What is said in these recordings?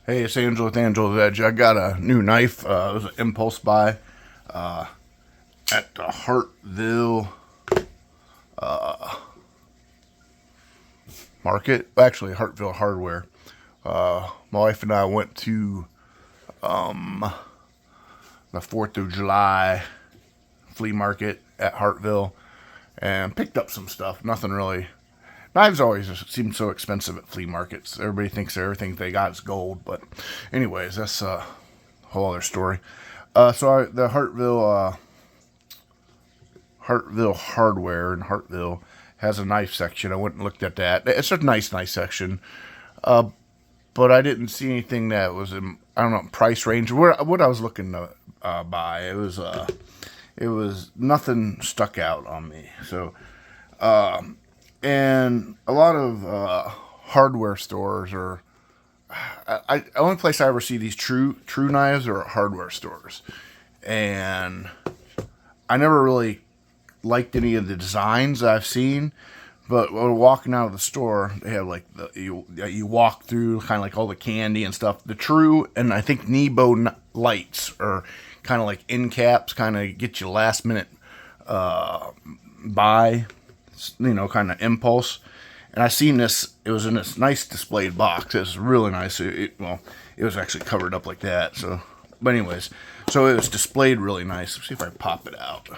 Hey, it's Angel with Angel's Edge. I got a new knife. It was an impulse buy at the Hartville market. Actually, Hartville Hardware. My wife and I went to the 4th of July flea market at Hartville and picked up some stuff. Nothing really. Knives always seem so expensive at flea markets. Everybody thinks everything they got is gold, but anyways, that's a whole other story. The Hartville Hardware in Hartville has a knife section. I went and looked at that. It's a nice section, but I didn't see anything that was in, I don't know, price range. What I was looking to buy, it was nothing stuck out on me. So. And a lot of hardware stores are. The only place I ever see these true knives are at hardware stores, and I never really liked any of the designs I've seen. But when walking out of the store, they have like you walk through kind of like all the candy and stuff. The true and I think Nebo lights are kind of like end caps, kind of get you last minute buy. Kind of impulse. And I seen this. It was in this nice displayed box. It was really nice. It was actually covered up like that. So, but anyways, so it was displayed really nice. Let's see if I pop it out.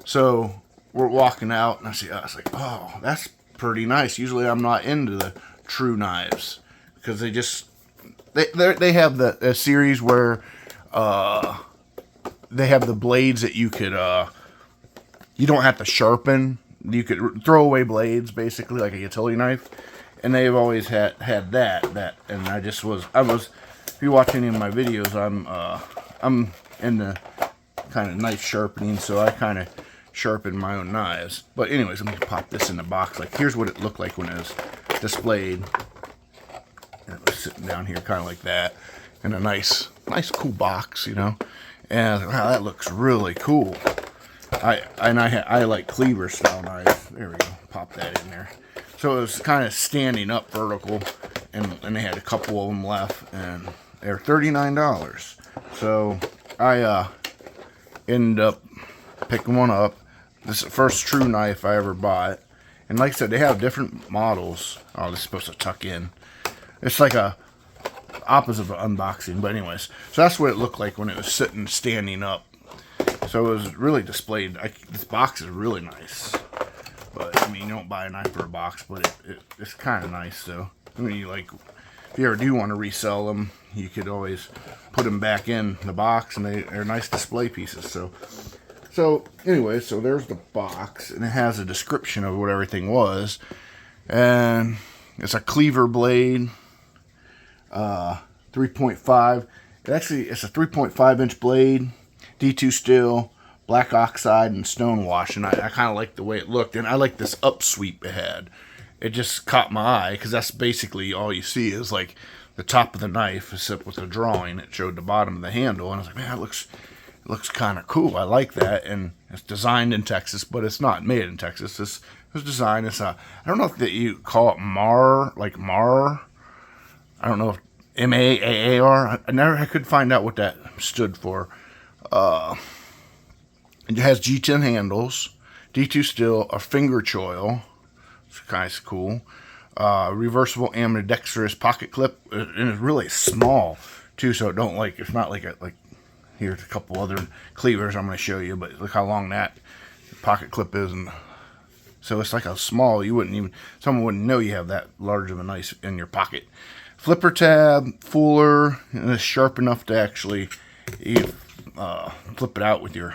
So we're walking out, and I was like, oh, that's pretty nice. Usually, I'm not into the true knives because they have the series where they have the blades that you could you don't have to sharpen. You could throw away blades, basically, like a utility knife. And they've always had that. And if you watch any of my videos, I'm into kind of knife sharpening, so I kind of sharpen my own knives. But anyways, let me pop this in the box. Like, here's what it looked like when it was displayed. And it was sitting down here kind of like that. In a nice cool box, And I was like, wow, that looks really cool. I like cleaver style knife. There we go. Pop that in there. So it was kind of standing up vertical, and they had a couple of them left, and they're $39. So I ended up picking one up. This is the first true knife I ever bought, and like I said, they have different models. Oh, this is supposed to tuck in. It's like a opposite of an unboxing, but anyways, so that's what it looked like when it was standing up. So it was really displayed. This box is really nice. But, I mean, you don't buy a knife for a box, but it's kind of nice, though. I mean, if you ever do want to resell them, you could always put them back in the box, and they're nice display pieces. So anyway, so there's the box, and it has a description of what everything was. And it's a cleaver blade, 3.5. It's a 3.5-inch blade. D2 steel, black oxide, and stone wash, and I kind of like the way it looked, and I like this upsweep it had. It just caught my eye, because that's basically all you see is like the top of the knife, except with the drawing. It showed the bottom of the handle, and I was like, man, it looks kind of cool. I like that, and it's designed in Texas, but it's not made in Texas. It was designed. I don't know if you call it MAAR, like MAAR. I don't know if MAAR. I could find out what that stood for. It has G10 handles, D2 steel, a finger choil. It's kind of cool. Reversible ambidextrous pocket clip, and it's really small too. So it's not like here's a couple other cleavers I'm going to show you, but look how long that pocket clip is, and so it's like a small. Someone wouldn't know you have that large of a knife in your pocket. Flipper tab, fuller, and it's sharp enough to actually flip it out with your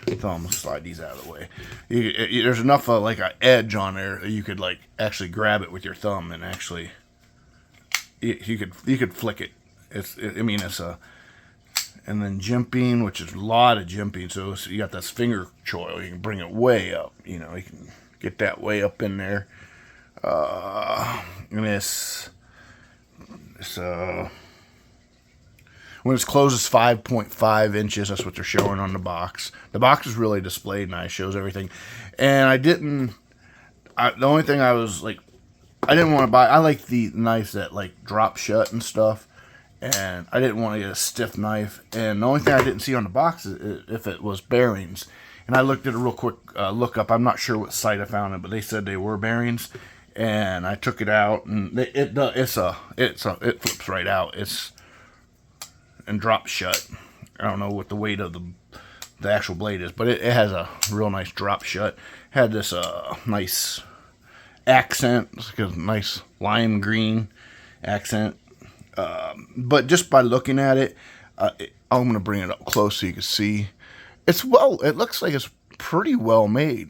thumb. Let's slide these out of the way. There's enough like an edge on there that you could like actually grab it with your thumb and actually you could flick it. And then jimping, which is a lot of jimping. So you got this finger choil. You can bring it way up. You can get that way up in there. And it's when it's closed, it's 5.5 inches. That's what they're showing on the box. The box is really displayed nice, shows everything. And the only thing I was like, I didn't want to buy, I like the knives that like drop shut and stuff. and I didn't want to get a stiff knife. And the only thing I didn't see on the box is if it was bearings. And I looked at a real quick look up. I'm not sure what site I found it, but they said they were bearings. And I took it out, and it flips right out. And drops shut. I don't know what the weight of the actual blade is, but it has a real nice drop shut. Had this nice accent, it's like a nice lime green accent. But just by looking at it, I'm gonna bring it up close so you can see. It looks like it's pretty well made.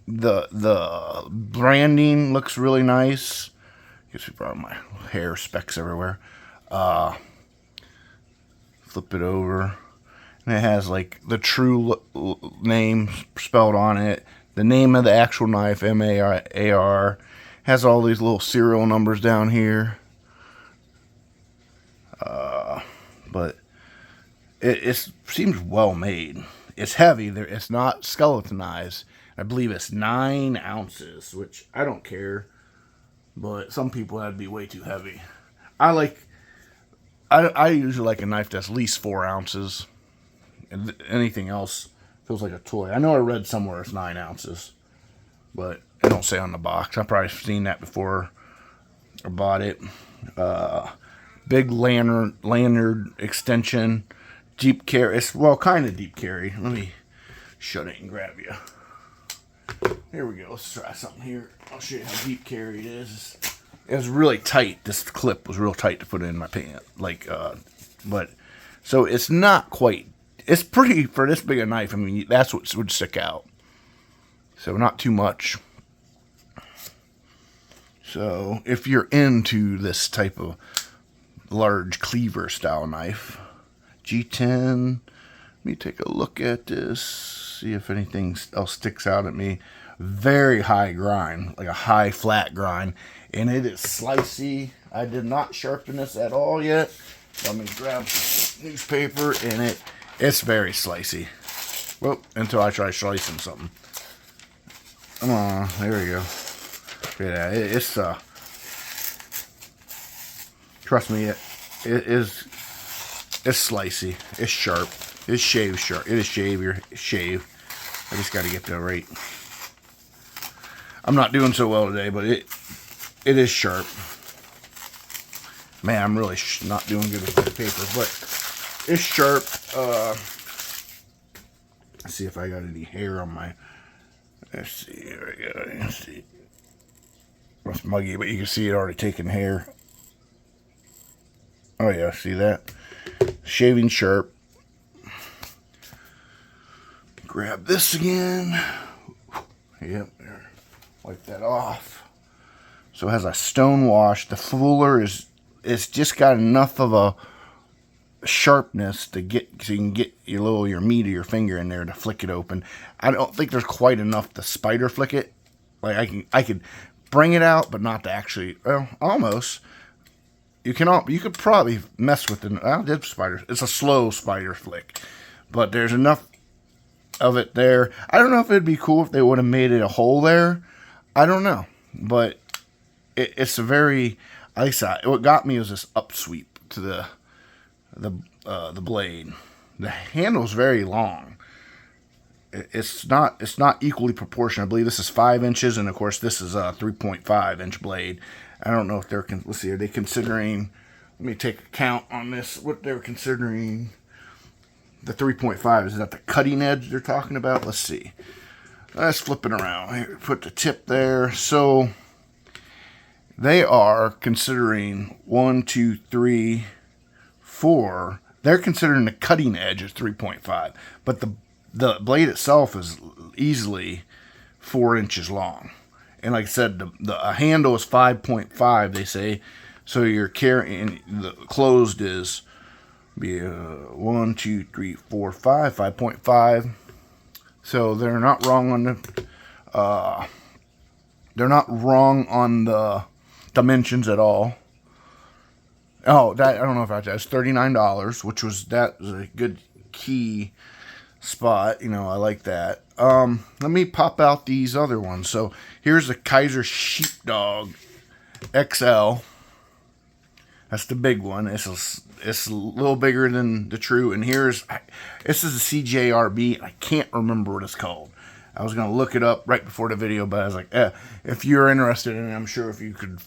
The branding looks really nice. You can see probably my hair specks everywhere. Flip it over, and it has like the true name spelled on it, the name of the actual knife, MAAR. Has all these little serial numbers down here. But it seems well made. It's heavy. It's not skeletonized. I believe it's 9 ounces, which I don't care. But some people, that'd be way too heavy. I usually like a knife that's at least 4 ounces. And anything else feels like a toy. I know I read somewhere it's 9 ounces, but it don't say on the box. I've probably seen that before I bought it. Big lanyard extension, deep carry. It's kind of deep carry. Let me shut it and grab you. Here we go. Let's try something here. I'll show you how deep carry it is. It was really tight. This clip was real tight to put in my pant. But so it's not quite. It's pretty for this big a knife. I mean, that's what would stick out. So not too much. So if you're into this type of large cleaver style knife, G10. Let me take a look at this. See if anything else sticks out at me. Very high grind, like a high flat grind, and it is slicey. I did not sharpen this at all yet. Let me grab some newspaper, and it's very slicey. Well, until I try slicing something. Come on, there we go. Yeah, it's trust me, it's slicey. It's sharp. It's shave sharp. It is shave. I just got to get that right. I'm not doing so well today, but it is sharp. Man, I'm really not doing good with the paper, but it's sharp. Let's see if I got any hair on my. Let's see. Here we go. Let's see. It's muggy, but you can see it already taken hair. Oh yeah, see that? Shaving sharp. Grab this again. Yep, there. Wipe that off. So it has a stone wash. The fuller it's just got enough of a sharpness to get so you can get your meat of your finger in there to flick it open. I don't think there's quite enough to spider flick it. Like I could bring it out, but not to actually. Well, almost. You could probably mess with it. I did spiders. It's a slow spider flick, but there's enough of it there. I don't know if it'd be cool if they would have made it a hole there. I don't know, but it's a very. Like I said, what got me was this upsweep to the blade. The handle's very long. It's not equally proportioned. I believe this is 5 inches, and of course this is a 3.5 inch blade. I don't know if let's see, are they considering, let me take a count on this, what they're considering, the 3.5, is that the cutting edge they're talking about? Let's see. Let's flip it around. Here, put the tip there. So, they are considering 1, 2, 3, 4. They're considering the cutting edge as 3.5, but the blade itself is easily 4 inches long. And like I said, the handle is 5.5, they say. So you're carrying, the closed is be 1, 2, 3, 4, 5, 5.5. So they're not wrong on the dimensions at all. Oh, that I don't know if that's $39, which was a good key spot. You know, I like that. Let me pop out these other ones. So here's the Kaiser Sheepdog XL. That's the big one. It's a little bigger than the True. And this is a CJRB. I can't remember what it's called. I was going to look it up right before the video, but I was like, if you're interested in it, I'm sure if you could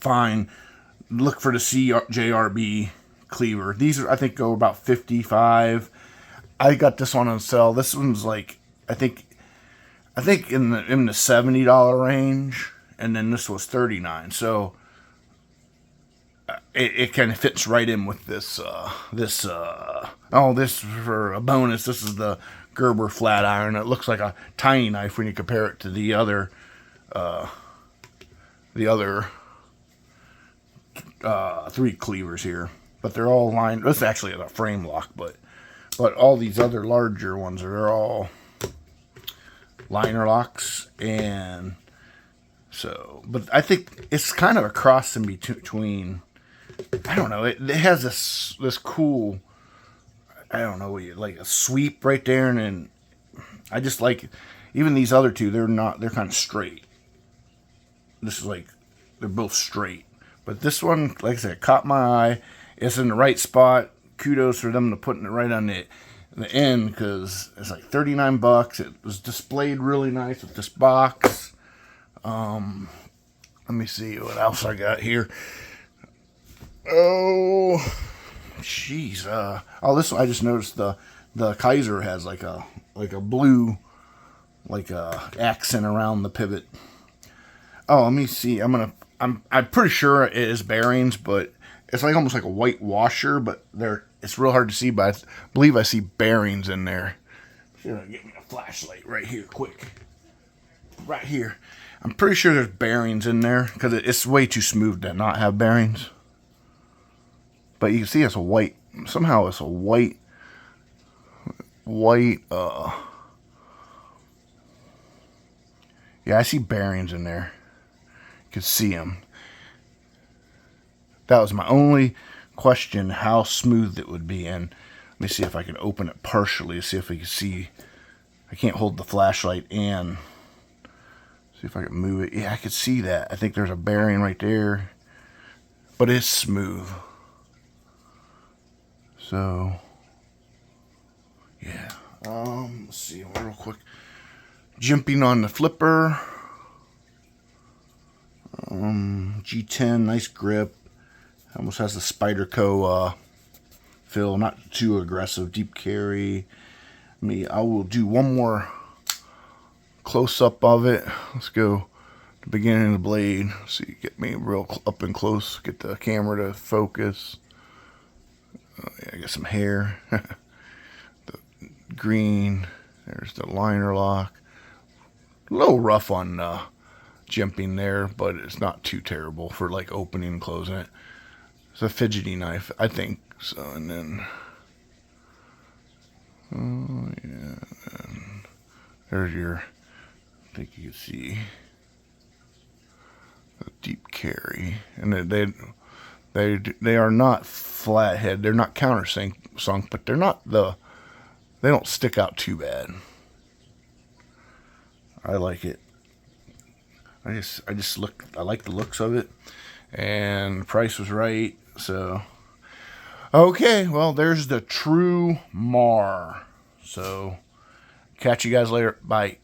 look for the CJRB cleaver. These I think go about 55. I got this one on sale. This one's like, I think in the $70 range, and then this was $39. So it kind of fits right in with this. This for a bonus. This is the Gerber flat iron. It looks like a tiny knife when you compare it to the other three cleavers here. But they're all lined. This is actually a frame lock, but all these other larger ones are all liner locks. And so, but I think it's kind of a cross in between. I don't know. It has this cool, I don't know, like a sweep right there, and then I just like even these other two. They're kind of straight. This is like they're both straight, but this one, like I said, caught my eye. It's in the right spot. Kudos for them to putting it right on the end, because it's like $39. It was displayed really nice with this box. Let me see what else I got here. Oh, jeez. This one I just noticed the Kaiser has like a blue accent around the pivot. Oh, let me see. I'm pretty sure it is bearings, but it's like almost like a white washer, but it's real hard to see, but I believe I see bearings in there. Should get me a flashlight right here, quick. Right here. I'm pretty sure there's bearings in there, because it's way too smooth to not have bearings. But you can see it's a white, somehow it's a white, yeah, I see bearings in there. You can see them. That was my only question, how smooth it would be. And let me see if I can open it partially, see if we can see. I can't hold the flashlight and see if I can move it. Yeah, I could see that. I think there's a bearing right there, but it's smooth. So, yeah. Let's see real quick. Jumping on the flipper. G10, nice grip. Almost has the Spyderco feel, not too aggressive. Deep carry. I will do one more close up of it. Let's go to the beginning of the blade. See, get me real up and close. Get the camera to focus. Oh, yeah, I got some hair. The green. There's the liner lock. A little rough on jimping there, but it's not too terrible for like opening and closing it. It's a fidgety knife, I think. So, and then, oh yeah, and there's your. I think you can see a deep carry, and they are not flathead. They're not countersunk, but they're not they don't stick out too bad. I like it. I like the looks of it, and the price was right. So, okay, well, there's the true MAAR. So, catch you guys later. Bye.